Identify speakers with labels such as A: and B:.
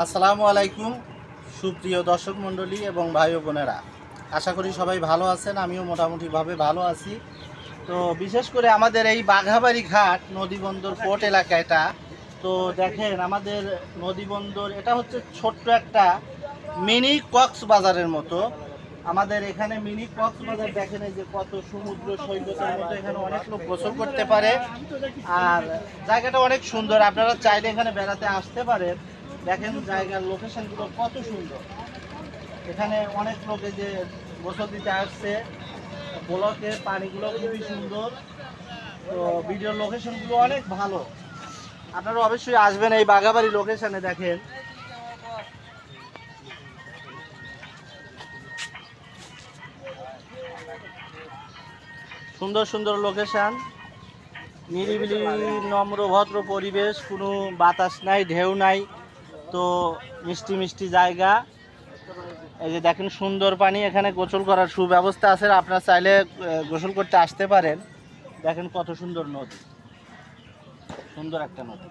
A: আসসালামু আলাইকুম সুপ্রিয় দর্শক মণ্ডলী এবং ভাই ও বোনেরা, আশা করি সবাই ভালো আছেন। আমিও মোটামুটিভাবে ভালো আছি। তো বিশেষ করে আমাদের এই বাঘাবাড়ি ঘাট নদীবন্দর পোর্ট এলাকা এটা। তো দেখেন আমাদের নদীবন্দর এটা হচ্ছে ছোট্ট একটা মিনি কক্সবাজারের মতো। আমাদের এখানে মিনি কক্সবাজার দেখেন, এই যে কত সমুদ্র সৈকতের মতো, এখানে অনেক লোক গোসল করতে পারে। আর জায়গাটা অনেক সুন্দর, আপনারা চাইলে এখানে বেড়াতে আসতে পারেন। দেখেন জায়গার লোকেশনগুলো কত সুন্দর। এখানে অনেক লোক এই যে গোসল দিতে আসছে। ব্লকের পানিগুলো খুবই সুন্দর। তো ভিডিও লোকেশনগুলো অনেক ভালো, আপনারা অবশ্যই আসবেন এই বাঘাবাড়ি লোকেশনে। দেখেন সুন্দর সুন্দর লোকেশন, নিরিবিলি নম্র ভদ্র পরিবেশ, কোনো বাতাস নাই, ঢেউ নাই। তো মিষ্টি মিষ্টি জায়গা। এই যে দেখেন সুন্দর পানি, এখানে গোসল করার সুব্যবস্থা আছে, আপনারা চাইলে গোসল করতে আসতে পারেন। দেখেন কত সুন্দর নদী, সুন্দর একটা নদী।